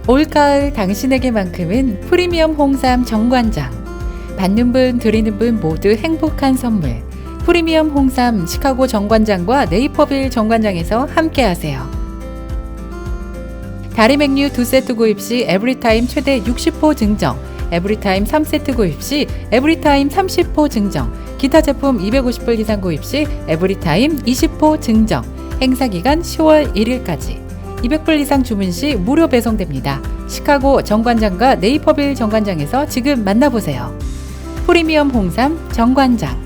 올가을 당신에게만큼은 프리미엄 홍삼 정관장. 받는 분 드리는 분 모두 행복한 선물. 프리미엄 홍삼 시카고 정관장과 네이퍼빌 정관장에서 함께하세요. 다리 맥류 2세트 구입 시 에브리타임 최대 60% 증정, 에브리타임 3세트 구입 시 에브리타임 30% 증정, 기타 제품 250불 이상 구입 시 에브리타임 20% 증정, 행사기간 10월 1일까지. 200불 이상 주문 시 무료 배송됩니다. 시카고 정관장과 네이퍼빌 정관장에서 지금 만나보세요. 프리미엄 홍삼 정관장.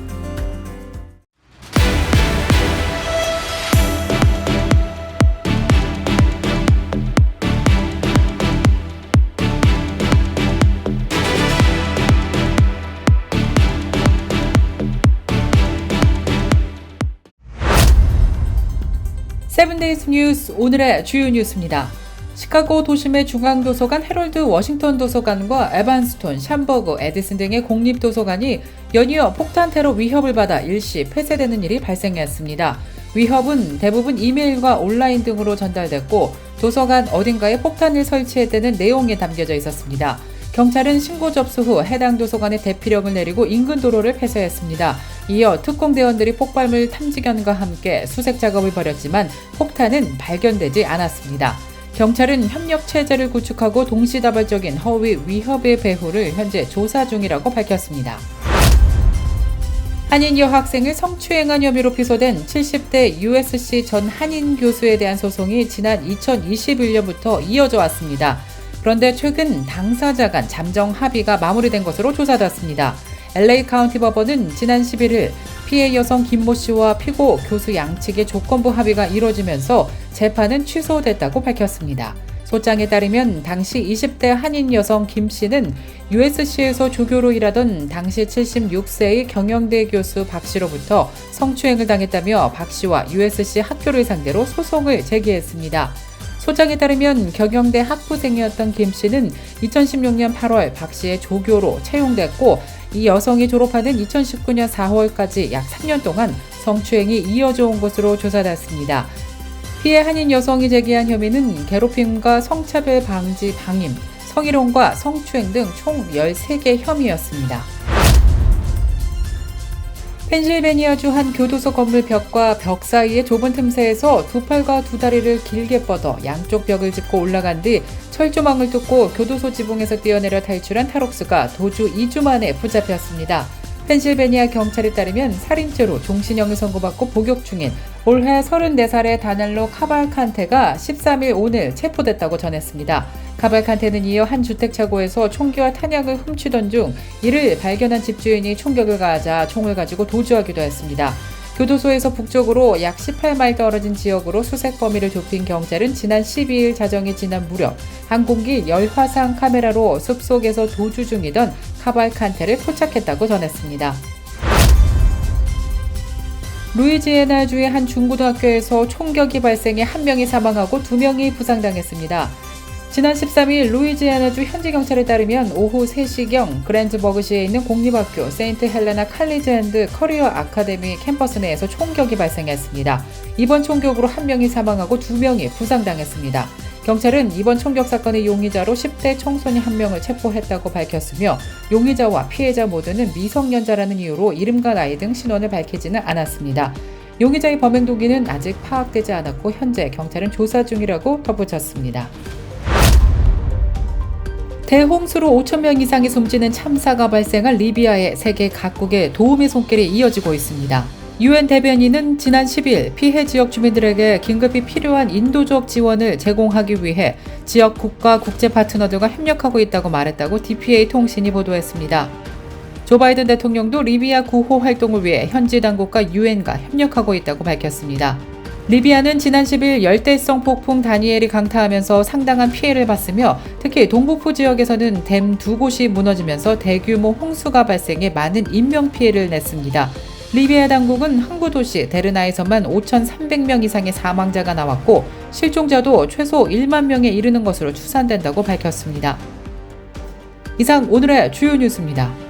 세븐데이즈 뉴스 오늘의 주요 뉴스입니다. 시카고 도심의 중앙도서관 헤럴드 워싱턴 도서관과 에반스톤, 샴버그, 에디슨 등의 공립도서관이 연이어 폭탄 테러 위협을 받아 일시 폐쇄되는 일이 발생했습니다. 위협은 대부분 이메일과 온라인 등으로 전달됐고 도서관 어딘가에 폭탄을 설치했다는 내용이 담겨져 있었습니다. 경찰은 신고 접수 후 해당 도서관에 대피령을 내리고 인근 도로를 폐쇄했습니다. 이어 특공대원들이 폭발물 탐지견과 함께 수색 작업을 벌였지만 폭탄은 발견되지 않았습니다. 경찰은 협력 체제를 구축하고 동시다발적인 허위 위협의 배후를 현재 조사 중이라고 밝혔습니다. 한인 여학생을 성추행한 혐의로 기소된 70대 USC 전 한인 교수에 대한 소송이 지난 2021년부터 이어져 왔습니다. 그런데 최근 당사자 간 잠정 합의가 마무리된 것으로 조사됐습니다. LA 카운티 법원은 지난 11일 피해 여성 김모 씨와 피고 교수 양측의 조건부 합의가 이뤄지면서 재판은 취소됐다고 밝혔습니다. 소장에 따르면 당시 20대 한인 여성 김 씨는 USC에서 조교로 일하던 당시 76세의 경영대 교수 박 씨로부터 성추행을 당했다며 박 씨와 USC 학교를 상대로 소송을 제기했습니다. 소장에 따르면 경영대 학부생이었던 김 씨는 2016년 8월 박 씨의 조교로 채용됐고 이 여성이 졸업하는 2019년 4월까지 약 3년 동안 성추행이 이어져 온 것으로 조사됐습니다. 피해 한인 여성이 제기한 혐의는 괴롭힘과 성차별 방지 방임, 성희롱과 성추행 등 총 13개 혐의였습니다. 펜실베니아주 한 교도소 건물 벽과 벽 사이의 좁은 틈새에서 두 팔과 두 다리를 길게 뻗어 양쪽 벽을 짚고 올라간 뒤 철조망을 뚫고 교도소 지붕에서 뛰어내려 탈출한 탈옥수가 도주 2주 만에 붙잡혔습니다. 펜실베니아 경찰에 따르면 살인죄로 종신형을 선고받고 복역 중인 올해 34살의 다넬로 카발칸테가 13일 오늘 체포됐다고 전했습니다. 카발칸테는 이어 한 주택차고에서 총기와 탄약을 훔치던 중 이를 발견한 집주인이 총격을 가하자 총을 가지고 도주하기도 했습니다. 교도소에서 북쪽으로 약 18마일 떨어진 지역으로 수색 범위를 좁힌 경찰은 지난 12일 자정이 지난 무렵 항공기 열화상 카메라로 숲속에서 도주 중이던 카발칸테를 포착했다고 전했습니다. 루이지애나주의 한 중고등학교에서 총격이 발생해 1명이 사망하고 2명이 부상당했습니다. 지난 13일 루이지애나주 현지 경찰에 따르면 오후 3시경 그랜즈버그시에 있는 공립학교 세인트 헬레나 칼리지 앤드 커리어 아카데미 캠퍼스 내에서 총격이 발생했습니다. 이번 총격으로 1명이 사망하고 2명이 부상당했습니다. 경찰은 이번 총격 사건의 용의자로 10대 청소년 1명을 체포했다고 밝혔으며 용의자와 피해자 모두는 미성년자라는 이유로 이름과 나이 등 신원을 밝히지는 않았습니다. 용의자의 범행 동기는 아직 파악되지 않았고 현재 경찰은 조사 중이라고 덧붙였습니다. 대홍수로 5,000명 이상이 숨지는 참사가 발생한 리비아의 세계 각국의 도움의 손길이 이어지고 있습니다. UN 대변인은 지난 10일 피해 지역 주민들에게 긴급히 필요한 인도적 지원을 제공하기 위해 지역 국가 국제 파트너들과 협력하고 있다고 말했다고 DPA 통신이 보도했습니다. 조 바이든 대통령도 리비아 구호 활동을 위해 현지 당국과 UN과 협력하고 있다고 밝혔습니다. 리비아는 지난 10일 열대성 폭풍 다니엘이 강타하면서 상당한 피해를 봤으며 특히 동북부 지역에서는 댐 2곳이 무너지면서 대규모 홍수가 발생해 많은 인명피해를 냈습니다. 리비아 당국은 항구 도시 데르나에서만 5,300명 이상의 사망자가 나왔고 실종자도 최소 1만 명에 이르는 것으로 추산된다고 밝혔습니다. 이상 오늘의 주요 뉴스입니다.